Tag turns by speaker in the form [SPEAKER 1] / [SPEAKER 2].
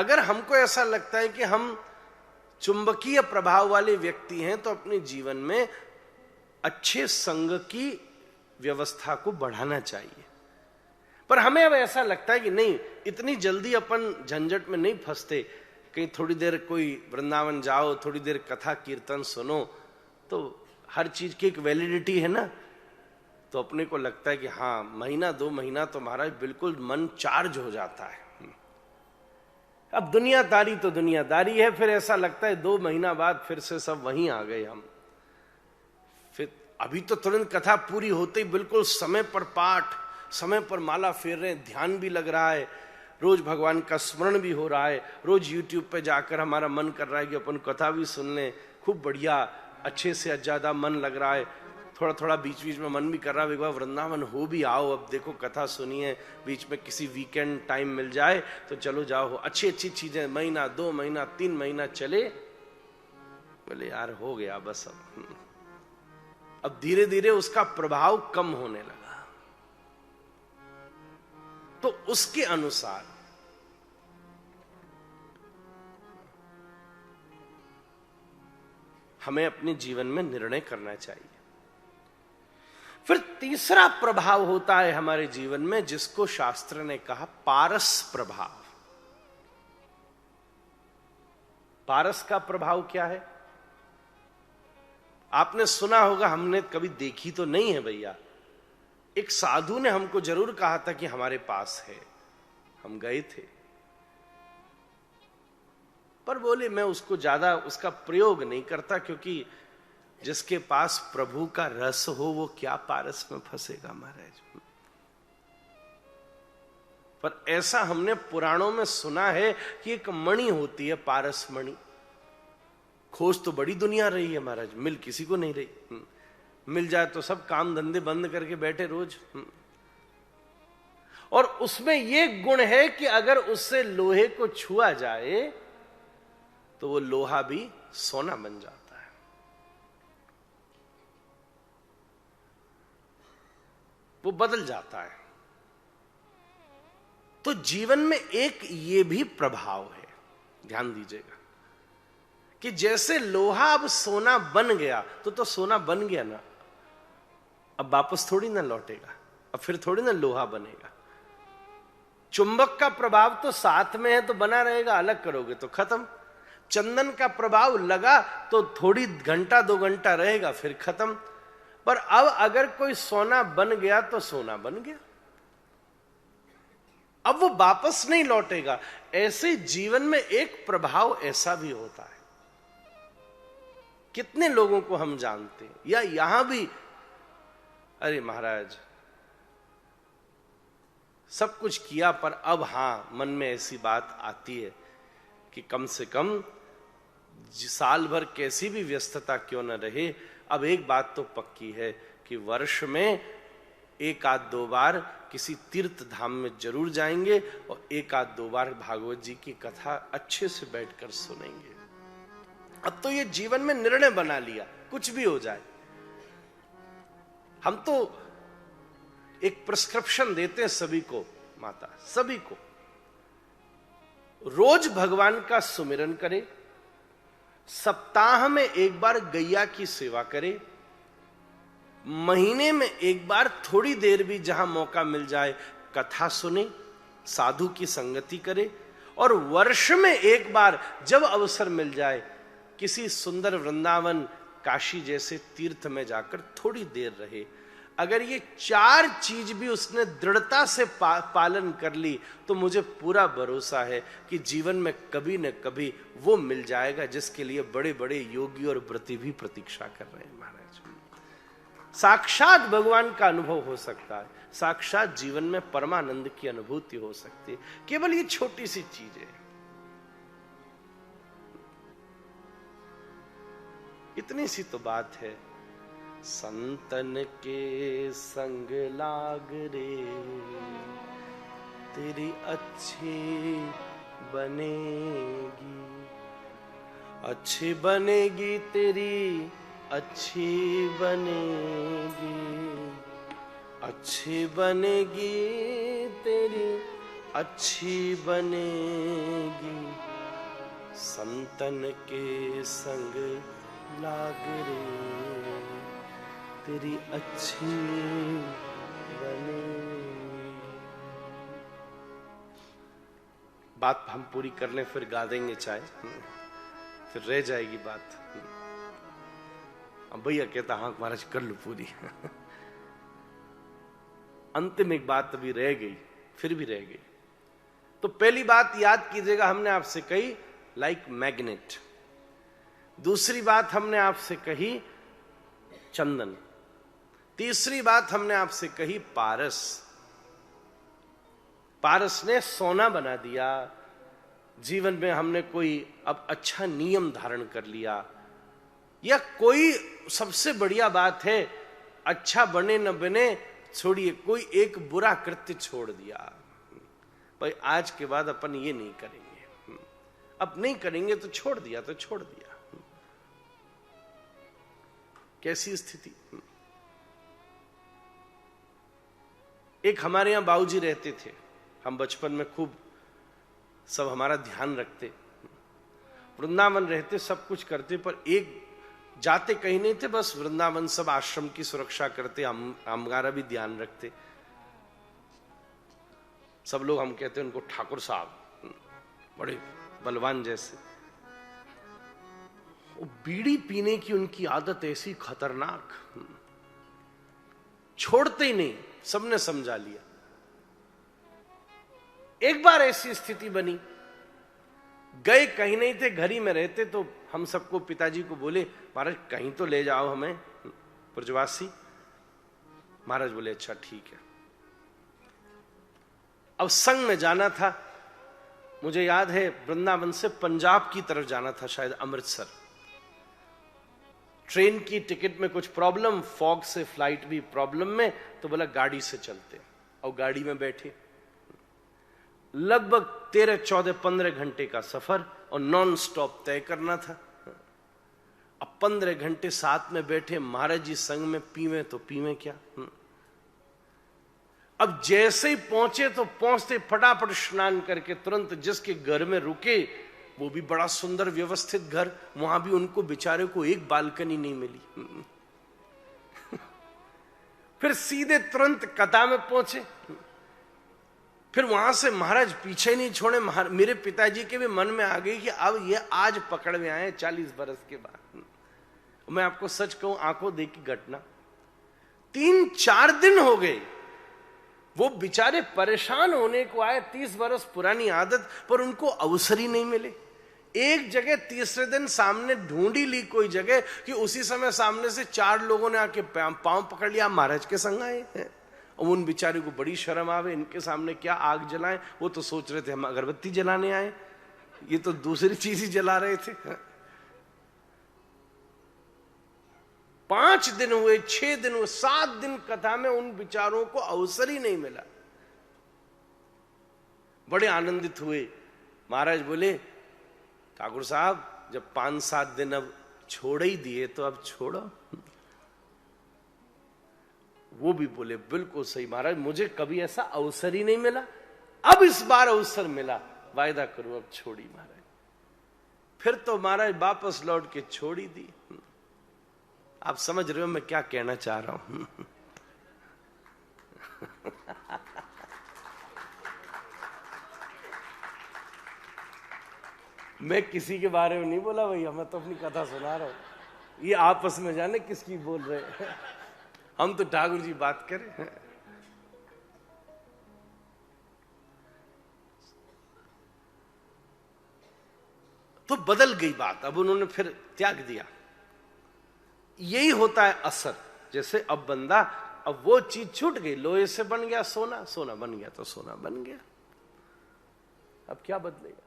[SPEAKER 1] अगर हमको ऐसा लगता है कि हम चुंबकीय प्रभाव वाले व्यक्ति हैं तो अपने जीवन में अच्छे संग की व्यवस्था को बढ़ाना चाहिए। पर हमें अब ऐसा लगता है कि नहीं, इतनी जल्दी अपन झंझट में नहीं फंसते, कहीं थोड़ी देर कोई वृंदावन जाओ, थोड़ी देर कथा कीर्तन सुनो, तो हर चीज की एक वैलिडिटी है ना। तो अपने को लगता है कि हाँ, महीना 2 महीना तो महाराज बिल्कुल मन चार्ज हो जाता है। अब दुनियादारी तो दुनियादारी है, फिर ऐसा लगता है 2 महीना बाद फिर से सब वहीं आ गए हम। फिर अभी तो तुरंत कथा पूरी होते ही बिल्कुल समय पर पाठ, समय पर माला फेर रहे हैं, ध्यान भी लग रहा है, रोज भगवान का स्मरण भी हो रहा है, रोज यूट्यूब पे जाकर हमारा मन कर रहा है कि अपन कथा भी सुन लें, खूब बढ़िया, अच्छे से ज्यादा मन लग रहा है। थोड़ा थोड़ा बीच बीच में मन भी कर रहा है एक बार वृंदावन हो भी आओ, अब देखो कथा सुनिए, बीच में किसी वीकेंड टाइम मिल जाए तो चलो जाओ, अच्छी अच्छी चीजें, महीना 2 महीना 3 महीना चले, बोले यार हो गया बस। अब धीरे धीरे उसका प्रभाव कम होने लगा। तो उसके अनुसार हमें अपने जीवन में निर्णय करना चाहिए। फिर तीसरा प्रभाव होता है हमारे जीवन में, जिसको शास्त्र ने कहा पारस प्रभाव। पारस का प्रभाव क्या है? आपने सुना होगा, हमने कभी देखी तो नहीं है भैया। एक साधु ने हमको जरूर कहा था कि हमारे पास है, हम गए थे, पर बोले मैं उसको ज्यादा उसका प्रयोग नहीं करता, क्योंकि जिसके पास प्रभु का रस हो वो क्या पारस में फंसेगा महाराज। पर ऐसा हमने पुराणों में सुना है कि एक मणि होती है, पारस मणि। खोज तो बड़ी दुनिया रही है महाराज, मिल किसी को नहीं रही। मिल जाए तो सब काम धंधे बंद करके बैठे रोज। और उसमें ये गुण है कि अगर उससे लोहे को छुआ जाए तो वो लोहा भी सोना बन जाता है। वो बदल जाता है। तो जीवन में एक ये भी प्रभाव है, ध्यान दीजिएगा, कि जैसे लोहा अब सोना बन गया तो सोना बन गया ना, अब वापस थोड़ी ना लौटेगा, अब फिर थोड़ी ना लोहा बनेगा। चुंबक का प्रभाव तो साथ में है तो बना रहेगा, अलग करोगे तो खत्म। चंदन का प्रभाव लगा तो थोड़ी घंटा 2 घंटा रहेगा, फिर खत्म। पर अब अगर कोई सोना बन गया तो सोना बन गया, अब वो वापस नहीं लौटेगा। ऐसे जीवन में एक प्रभाव ऐसा भी होता है। कितने लोगों को हम जानते हैं, या यहां भी, अरे महाराज सब कुछ किया, पर अब हां मन में ऐसी बात आती है कि कम से कम साल भर कैसी भी व्यस्तता क्यों न रहे, अब एक बात तो पक्की है कि वर्ष में 1-2 बार किसी तीर्थ धाम में जरूर जाएंगे और 1-2 बार भागवत जी की कथा अच्छे से बैठकर सुनेंगे। अब तो ये जीवन में निर्णय बना लिया, कुछ भी हो जाए। हम तो एक प्रिस्क्रिप्शन देते हैं सभी को, माता सभी को, रोज भगवान का सुमिरन करे, सप्ताह में 1 बार गैया की सेवा करे, महीने में 1 बार थोड़ी देर भी जहां मौका मिल जाए कथा सुने, साधु की संगति करे, और वर्ष में 1 बार जब अवसर मिल जाए किसी सुंदर वृंदावन काशी जैसे तीर्थ में जाकर थोड़ी देर रहे। अगर ये 4 चीज भी उसने दृढ़ता से पालन कर ली तो मुझे पूरा भरोसा है कि जीवन में कभी न कभी वो मिल जाएगा जिसके लिए बड़े बड़े योगी और व्रती भी प्रतीक्षा कर रहे हैं महाराज। साक्षात भगवान का अनुभव हो सकता है, साक्षात जीवन में परमानंद की अनुभूति हो सकती है, केवल ये छोटी सी चीज है। इतनी सी तो बात है। संतन के संग लाग रे तेरी अच्छी बनेगी, अच्छी बनेगी तेरी अच्छी बनेगी, अच्छी बनेगी तेरी अच्छी बनेगी संतन के संग लाग रे, तेरी अच्छी बनेगी। बात हम पूरी कर लें फिर गा देंगे चाहे, फिर रह जाएगी बात। अब भैया कहता हाँ महाराज कर लो पूरी। अंतिम एक बात अभी रह गई, फिर भी रह गई। तो पहली बात याद कीजिएगा, हमने आपसे कही लाइक मैग्नेट। दूसरी बात हमने आपसे कही चंदन। तीसरी बात हमने आपसे कही पारस। पारस ने सोना बना दिया। जीवन में हमने कोई अब अच्छा नियम धारण कर लिया, या कोई सबसे बढ़िया बात है अच्छा बने न बने छोड़िए, कोई एक बुरा कृत्य छोड़ दिया। भाई आज के बाद अपन ये नहीं करेंगे, अब नहीं करेंगे तो छोड़ दिया तो छोड़ दिया। कैसी स्थिति। एक हमारे यहां बाबूजी रहते थे, हम बचपन में खूब सब हमारा ध्यान रखते, वृंदावन रहते, सब कुछ करते, पर एक जाते कहीं नहीं थे, बस वृंदावन सब आश्रम की सुरक्षा करते, हमारा भी ध्यान रखते। सब लोग हम कहते हैं उनको ठाकुर साहब, बड़े बलवान जैसे। वो बीड़ी पीने की उनकी आदत ऐसी खतरनाक, छोड़ते ही नहीं, सबने समझा लिया। एक बार ऐसी स्थिति बनी, गए कहीं नहीं थे, घर ही में रहते, तो हम सबको पिताजी को बोले महाराज कहीं तो ले जाओ हमें ब्रजवासी। महाराज बोले अच्छा ठीक है। अब संग में जाना था, मुझे याद है वृंदावन से पंजाब की तरफ जाना था, शायद अमृतसर। ट्रेन की टिकट में कुछ प्रॉब्लम, फॉग से फ्लाइट भी प्रॉब्लम में, तो बोला गाड़ी से चलते, और गाड़ी में बैठे। लगभग 13, 14, 15 घंटे का सफर और नॉन स्टॉप तय करना था। अब 15 घंटे साथ में बैठे, महाराज जी संग में, पीवे तो पीवे क्या। अब जैसे ही पहुंचे तो पहुंचते फटाफट स्नान करके तुरंत जिसके घर में रुके, वो भी बड़ा सुंदर व्यवस्थित घर, वहां भी उनको बेचारे को एक बालकनी नहीं मिली। फिर सीधे तुरंत कथा में पहुंचे। फिर वहां से महाराज पीछे नहीं छोड़े। मेरे पिताजी के भी मन में आ गई कि अब ये आज पकड़ में आए 40 बरस के बाद। मैं आपको सच कहूं, आंखों देखी घटना, 3-4 दिन हो गए, वो बेचारे परेशान होने को आए। 30 बरस पुरानी आदत, पर उनको अवसर ही नहीं मिले। एक जगह तीसरे दिन सामने ढूंढी ली कोई जगह, कि उसी समय सामने से 4 लोगों ने आके पांव पकड़ लिया, महाराज के संग आए हैं। और उन बेचारे को बड़ी शर्म आवे, इनके सामने क्या आग जलाएं। वो तो सोच रहे थे हम अगरबत्ती जलाने आए, ये तो दूसरी चीज ही जला रहे थे। 5 दिन हुए, 6 दिन हुए, 7 दिन कथा में उन विचारों को अवसर ही नहीं मिला। बड़े आनंदित हुए। महाराज बोले ठाकुर साहब जब 5-7 दिन अब छोड़ ही दिए तो अब छोड़ो। वो भी बोले बिल्कुल सही महाराज, मुझे कभी ऐसा अवसर ही नहीं मिला, अब इस बार अवसर मिला, वायदा करूं अब छोड़ी महाराज। फिर तो महाराज वापस लौट के छोड़ ही दी। आप समझ रहे हो मैं क्या कहना चाह रहा हूं। मैं किसी के बारे में नहीं बोला भैया, मैं तो अपनी कथा सुना रहा हूं। ये आपस में जाने किसकी बोल रहे हैं, हम तो ठाकुर जी बात करें। तो बदल गई बात, अब उन्होंने फिर त्याग दिया। यही होता है असर। जैसे अब बंदा, अब वो चीज छूट गई, लोहे से बन गया सोना, सोना बन गया तो सोना बन गया, अब क्या बदलेगा।